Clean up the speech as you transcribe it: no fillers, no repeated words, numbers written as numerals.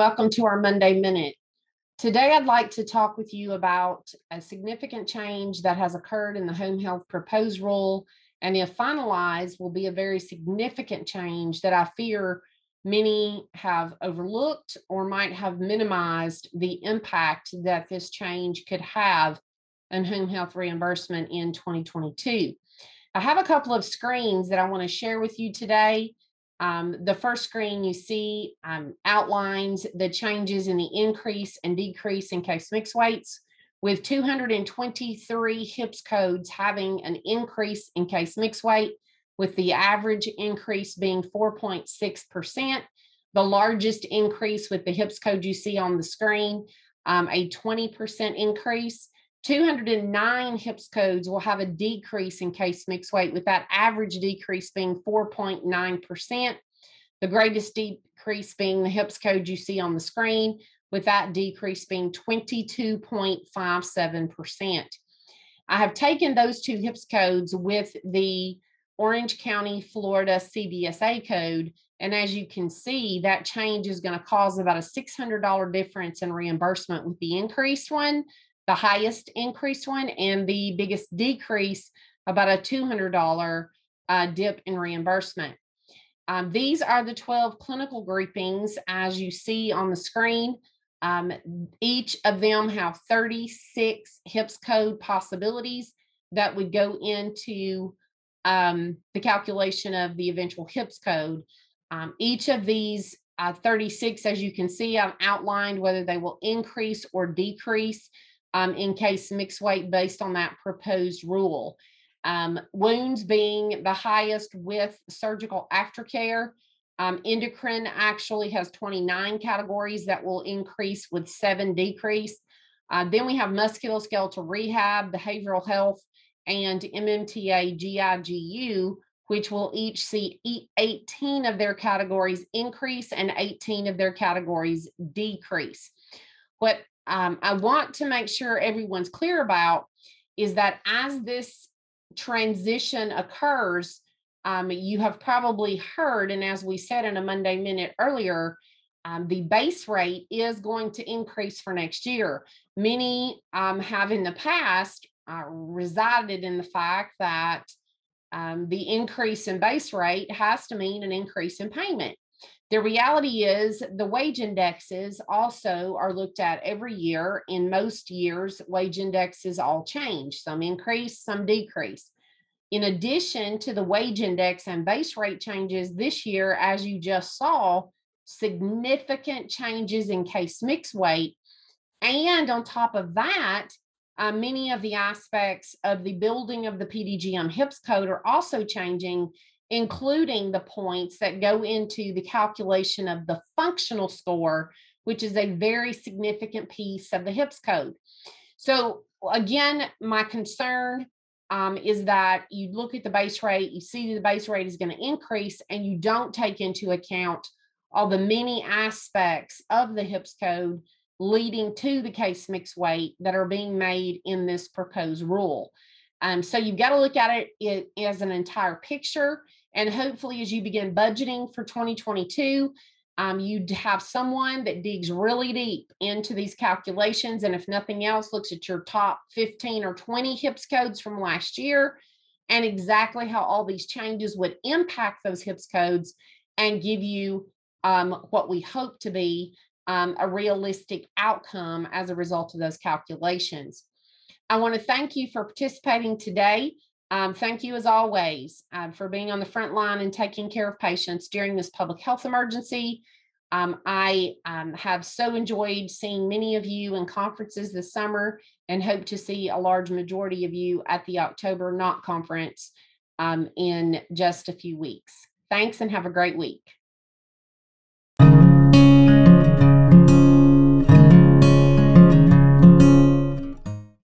welcome to our Monday Minute. Today, I'd like to talk with you about a significant change that has occurred in the home health proposed rule, and if finalized, will be a very significant change that I fear many have overlooked or might have minimized the impact that this change could have on home health reimbursement in 2022. I have a couple of screens that I want to share with you today. The first screen you see outlines the changes in the increase and decrease in case mix weights, with 223 HIPS codes having an increase in case mix weight, with the average increase being 4.6%. The largest increase with the HIPS code you see on the screen, a 20% increase. 209 HIPS codes will have a decrease in case mix weight, with that average decrease being 4.9%. The greatest decrease being the HIPS code you see on the screen, with that decrease being 22.57%. I have taken those two HIPS codes with the Orange County Florida CBSA code, and as you can see, that change is going to cause about a $600 difference in reimbursement with the increased one, the highest increased one, and the biggest decrease, about a $200 dip in reimbursement. These are the 12 clinical groupings as you see on the screen. Each of them have 36 HIPS code possibilities that would go into the calculation of the eventual HIPS code. Each of these 36, as you can see, I've outlined whether they will increase or decrease in case mix weight based on that proposed rule. Wounds being the highest with surgical aftercare. Endocrine actually has 29 categories that will increase with 7 decrease. Then we have musculoskeletal rehab, behavioral health, and MMTA GIGU, which will each see 18 of their categories increase and 18 of their categories decrease. What I want to make sure everyone's clear about is that as this transition occurs, you have probably heard, and as we said in a Monday Minute earlier, the base rate is going to increase for next year. Many have in the past resided in the fact that the increase in base rate has to mean an increase in payment. The reality is the wage indexes also are looked at every year. In most years, wage indexes all change, some increase, some decrease. In addition to the wage index and base rate changes this year, as you just saw, significant changes in case mix weight. And on top of that, many of the aspects of the building of the PDGM HIPS code are also changing, including the points that go into the calculation of the functional score, which is a very significant piece of the HIPS code. So again, my concern is that you look at the base rate, you see the base rate is going to increase, and you don't take into account all the many aspects of the HIPS code leading to the case mix weight that are being made in this proposed rule. So you've got to look at it as an entire picture, and hopefully as you begin budgeting for 2022, you'd have someone that digs really deep into these calculations, and if nothing else, looks at your top 15 or 20 HIPS codes from last year and exactly how all these changes would impact those HIPS codes, and give you what we hope to be a realistic outcome as a result of those calculations. I want to thank you for participating today. Thank you, as always, for being on the front line and taking care of patients during this public health emergency. I have so enjoyed seeing many of you in conferences this summer, and hope to see a large majority of you at the October NOC conference in just a few weeks. Thanks, and have a great week.